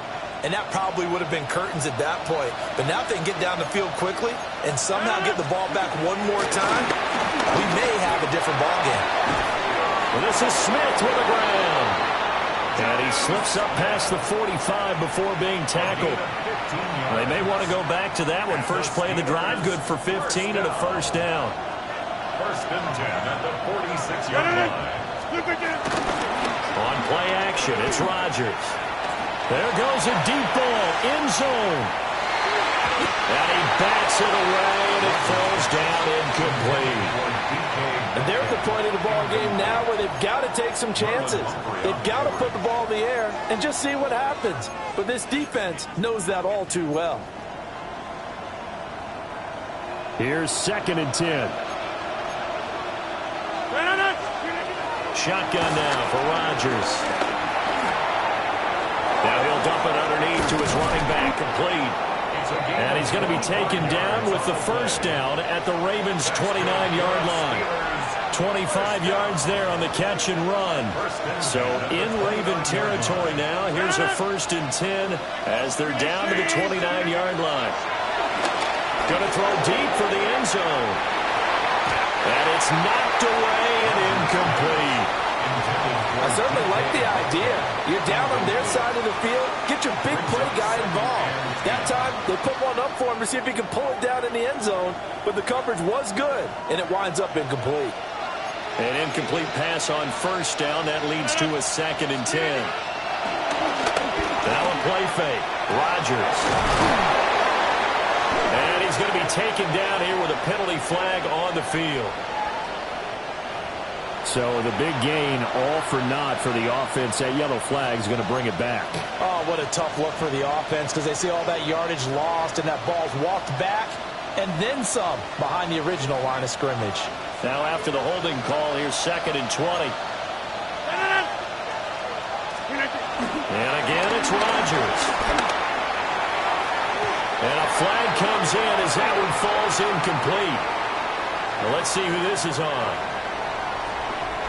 and that probably would have been curtains at that point. But now if they can get down the field quickly and somehow get the ball back one more time, we may have a different ball game. Well, this is Smith with the ground. And he slips up past the 45 before being tackled. They may want to go back to that one. First play of the drive, good for 15 and a 1st down. 1st and 10 at the 46-yard line. On play action, it's Rodgers. There goes a deep ball, end zone. And he bats it away, and it falls down incomplete. And they're at the point of the ball game now where they've got to take some chances. They've got to put the ball in the air and just see what happens. But this defense knows that all too well. Here's 2nd and 10. Shotgun now for Rodgers. Now he'll dump it underneath to his running back, complete. And he's going to be taken down with the 1st down at the Ravens' 29-yard line. 25 yards there on the catch and run. So in Raven territory now. Here's a 1st and 10 as they're down to the 29-yard line. Going to throw deep for the end zone. And it's knocked away and incomplete. I certainly like the idea. You're down on their side of the field. Get your big play guy involved. That time, they put one up for him to see if he can pull it down in the end zone. But the coverage was good, and it winds up incomplete. An incomplete pass on 1st down. That leads to a 2nd and 10. Now a play fake. Rodgers. And he's going to be taken down here with a penalty flag on the field. So the big gain, all for naught for the offense. That yellow flag is going to bring it back. Oh, what a tough look for the offense, because they see all that yardage lost and that ball's walked back and then some behind the original line of scrimmage. Now after the holding call, here's 2nd and 20. And again, it's Rodgers. And a flag comes in as that one falls incomplete. Well, let's see who this is on.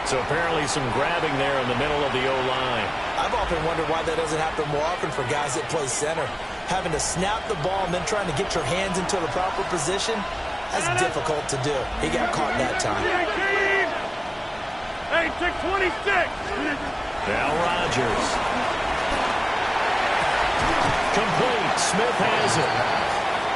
So apparently some grabbing there in the middle of the O-line. I've often wondered why that doesn't happen more often for guys that play center. Having to snap the ball and then trying to get your hands into the proper position, that's difficult to do. He got caught that time. Hey, 626. Now Rodgers. Complete. Smith has it.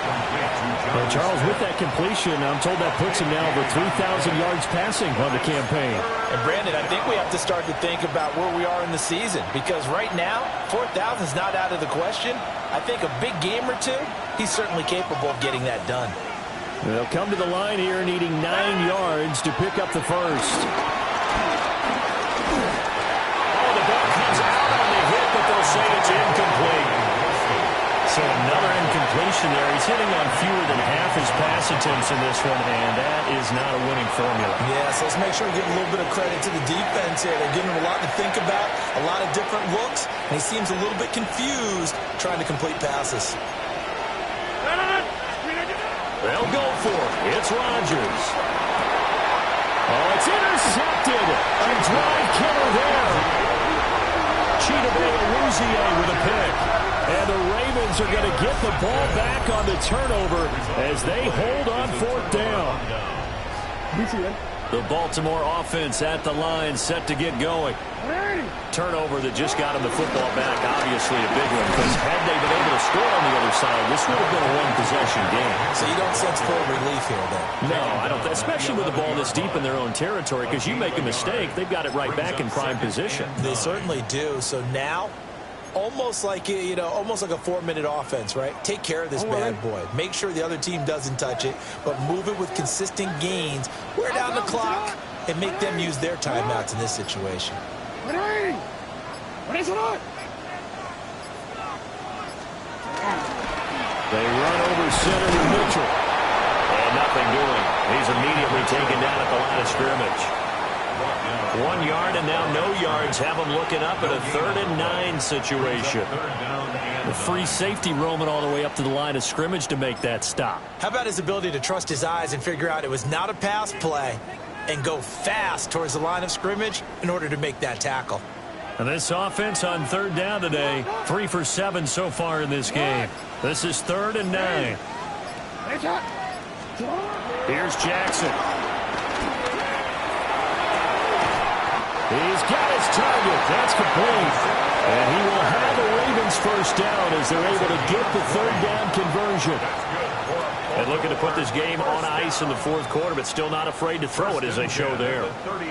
Well, Charles, with that completion, I'm told that puts him now over 3,000 yards passing on the campaign. And Brandon, I think we have to start to think about where we are in the season, because right now, 4,000 is not out of the question. I think a big game or two, he's certainly capable of getting that done. They'll come to the line here needing 9 yards to pick up the first. Oh, the ball comes out on the hit, but they'll say it's incomplete. So another incompletion there. He's hitting on fewer than half his pass attempts in this one, and that is not a winning formula. Yeah, so let's make sure we give a little bit of credit to the defense here. They're giving him a lot to think about, a lot of different looks, and he seems a little bit confused trying to complete passes. They'll go for it. It's Rodgers. Oh, it's intercepted. A drive killer there. Chidobe with a pick. And the Ravens are going to get the ball back on the turnover as they hold on 4th down. The Baltimore offense at the line, set to get going. Turnover that just got him the football back, obviously a big one, because had they been able to score on the other side, this would have been a one-possession game. So you don't sense full relief here, then? No, I don't, especially with the ball this deep in their own territory, because you make a mistake, they've got it right back in prime position. They certainly do. So now, almost like a 4-minute offense, right? Take care of this bad boy. Make sure the other team doesn't touch it, but move it with consistent gains. Wear down the clock and make them use their timeouts in this situation. They run over center with Mitchell. And nothing doing. He's immediately taken down at the line of scrimmage. 1 yard and now no yards. Have him looking up at a 3rd and 9 situation. The free safety roaming all the way up to the line of scrimmage to make that stop. How about his ability to trust his eyes and figure out it was not a pass play and go fast towards the line of scrimmage in order to make that tackle. And this offense on 3rd down today, 3 for 7 so far in this game. This is 3rd and 9. Here's Jackson. He's got his target. That's complete. And he will have the Ravens first down as they're able to get the 3rd down conversion. And looking to put this game on ice in the 4th quarter, but still not afraid to throw it as they show there.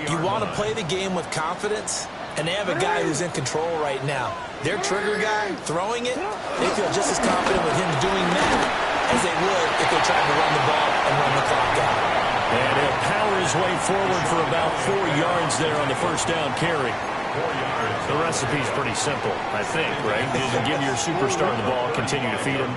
You want to play the game with confidence, and they have a guy who's in control right now. Their trigger guy, throwing it, they feel just as confident with him doing that as they would if they tried to run the ball and run the clock out. And he'll power his way forward for about 4 yards there on the first down carry. The recipe's pretty simple, I think, right? You give your superstar the ball, continue to feed him.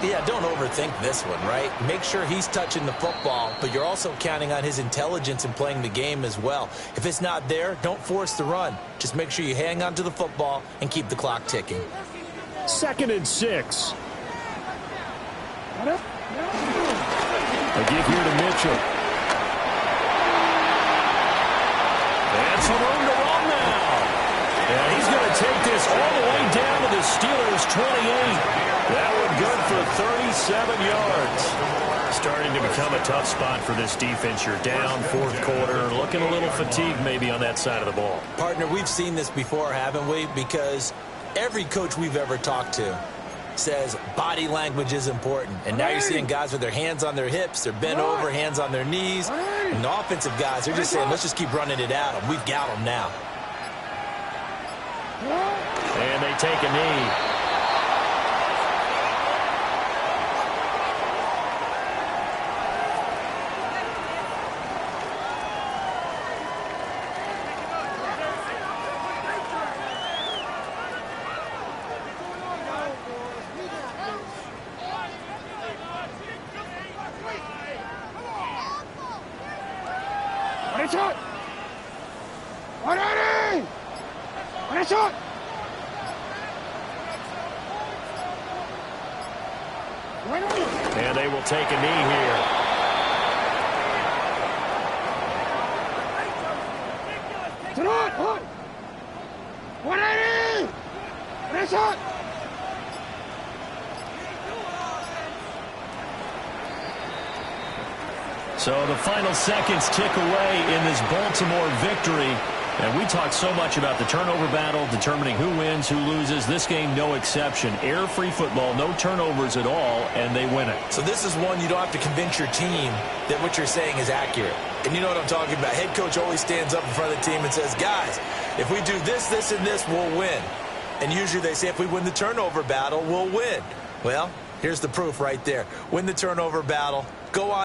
Yeah, don't overthink this one, right? Make sure he's touching the football, but you're also counting on his intelligence in playing the game as well. If it's not there, don't force the run. Just make sure you hang on to the football and keep the clock ticking. 2nd and 6. A give here to Mitchell. And some room to run now. And he's going to take this all the way down to the Steelers' 28. That one good for 37 yards. Starting to become a tough spot for this defense. You're down 4th quarter, looking a little fatigued maybe on that side of the ball. Partner, we've seen this before, haven't we? Because every coach we've ever talked to says body language is important. And now you're seeing guys with their hands on their hips, they're bent over, hands on their knees. And the offensive guys, they're just saying, let's just keep running it at them. We've got them now. And they take a knee. And they will take a knee here. So the final seconds tick away in this Baltimore victory. And we talked so much about the turnover battle, determining who wins, who loses. This game, no exception. Air-free football, no turnovers at all, and they win it. So this is one you don't have to convince your team that what you're saying is accurate. And you know what I'm talking about. Head coach always stands up in front of the team and says, guys, if we do this, this, and this, we'll win. And usually they say if we win the turnover battle, we'll win. Well, here's the proof right there. Win the turnover battle. Go on.